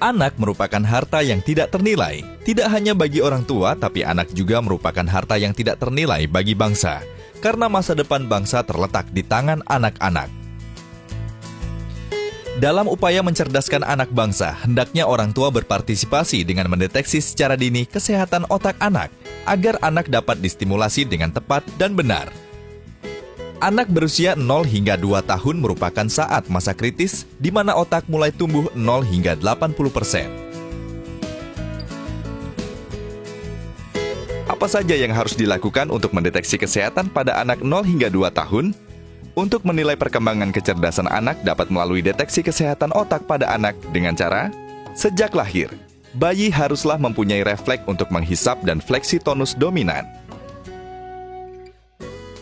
Anak merupakan harta yang tidak ternilai. Tidak hanya bagi orang tua, tapi anak juga merupakan harta yang tidak ternilai bagi bangsa. Karena masa depan bangsa terletak di tangan anak-anak. Dalam upaya mencerdaskan anak bangsa, hendaknya orang tua berpartisipasi dengan mendeteksi secara dini kesehatan otak anak, agar anak dapat distimulasi dengan tepat dan benar. Anak berusia 0 hingga 2 tahun merupakan saat masa kritis di mana otak mulai tumbuh 0 hingga 80%. Apa saja yang harus dilakukan untuk mendeteksi kesehatan pada anak 0 hingga 2 tahun? Untuk menilai perkembangan kecerdasan anak dapat melalui deteksi kesehatan otak pada anak dengan cara sejak lahir. Bayi haruslah mempunyai refleks untuk menghisap dan fleksi tonus dominan.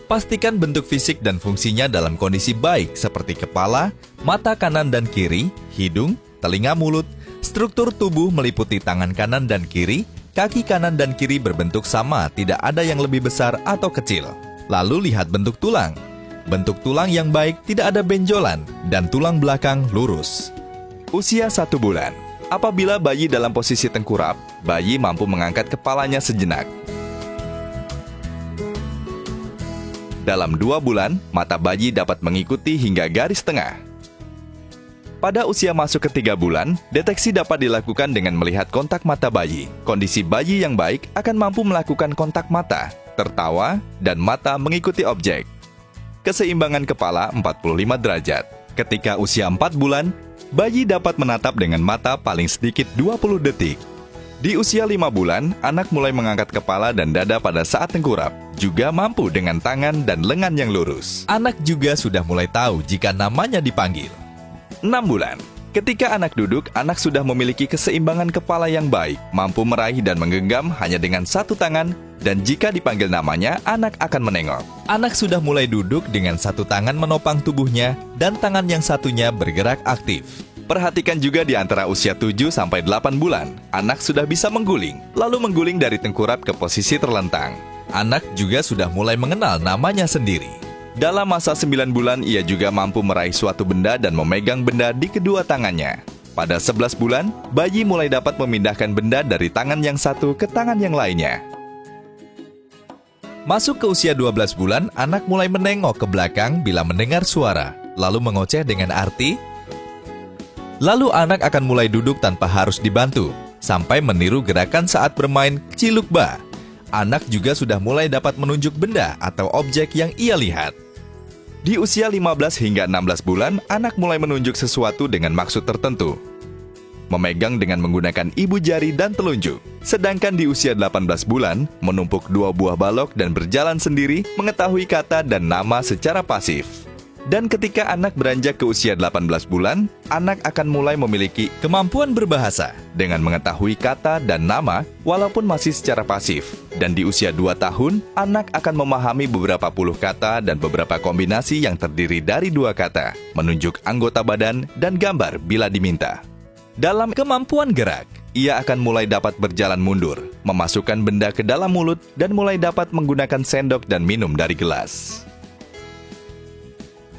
Pastikan bentuk fisik dan fungsinya dalam kondisi baik seperti kepala, mata kanan dan kiri, hidung, telinga mulut, struktur tubuh meliputi tangan kanan dan kiri, kaki kanan dan kiri berbentuk sama, tidak ada yang lebih besar atau kecil. Lalu lihat bentuk tulang. Bentuk tulang yang baik tidak ada benjolan dan tulang belakang lurus. Usia 1 bulan. Apabila bayi dalam posisi tengkurap, bayi mampu mengangkat kepalanya sejenak. Dalam 2 bulan, mata bayi dapat mengikuti hingga garis tengah. Pada usia masuk ke 3 bulan, deteksi dapat dilakukan dengan melihat kontak mata bayi. Kondisi bayi yang baik akan mampu melakukan kontak mata, tertawa, dan mata mengikuti objek. Keseimbangan kepala 45 derajat. Ketika usia 4 bulan, bayi dapat menatap dengan mata paling sedikit 20 detik. Di usia 5 bulan, anak mulai mengangkat kepala dan dada pada saat tengkurap, juga mampu dengan tangan dan lengan yang lurus. Anak juga sudah mulai tahu jika namanya dipanggil. 6 bulan. Ketika anak duduk, anak sudah memiliki keseimbangan kepala yang baik, mampu meraih dan menggenggam hanya dengan 1 tangan, dan jika dipanggil namanya, anak akan menengok. Anak sudah mulai duduk dengan 1 tangan menopang tubuhnya, dan tangan yang satunya bergerak aktif. Perhatikan juga di antara usia 7-8 bulan, anak sudah bisa mengguling, lalu mengguling dari tengkurap ke posisi terlentang. Anak juga sudah mulai mengenal namanya sendiri. Dalam masa 9 bulan, ia juga mampu meraih suatu benda dan memegang benda di kedua tangannya. Pada 11 bulan, bayi mulai dapat memindahkan benda dari tangan yang satu ke tangan yang lainnya. Masuk ke usia 12 bulan, anak mulai menengok ke belakang bila mendengar suara, lalu mengoceh dengan arti. Lalu anak akan mulai duduk tanpa harus dibantu, sampai meniru gerakan saat bermain cilukba. Anak juga sudah mulai dapat menunjuk benda atau objek yang ia lihat. Di usia 15 hingga 16 bulan, anak mulai menunjuk sesuatu dengan maksud tertentu. Memegang dengan menggunakan ibu jari dan telunjuk. Sedangkan di usia 18 bulan, menumpuk 2 buah balok dan berjalan sendiri, mengetahui kata dan nama secara pasif. Dan ketika anak beranjak ke usia 18 bulan, anak akan mulai memiliki kemampuan berbahasa dengan mengetahui kata dan nama walaupun masih secara pasif. Dan di usia 2 tahun, anak akan memahami beberapa puluh kata dan beberapa kombinasi yang terdiri dari 2 kata, menunjuk anggota badan dan gambar bila diminta. Dalam kemampuan gerak, ia akan mulai dapat berjalan mundur, memasukkan benda ke dalam mulut, dan mulai dapat menggunakan sendok dan minum dari gelas.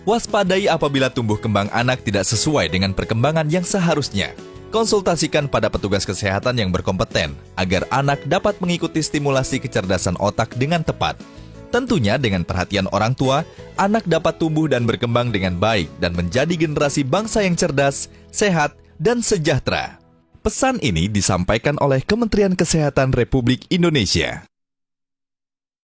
Waspadai apabila tumbuh kembang anak tidak sesuai dengan perkembangan yang seharusnya. Konsultasikan pada petugas kesehatan yang berkompeten agar anak dapat mengikuti stimulasi kecerdasan otak dengan tepat. Tentunya dengan perhatian orang tua, anak dapat tumbuh dan berkembang dengan baik dan menjadi generasi bangsa yang cerdas, sehat, dan sejahtera. Pesan ini disampaikan oleh Kementerian Kesehatan Republik Indonesia.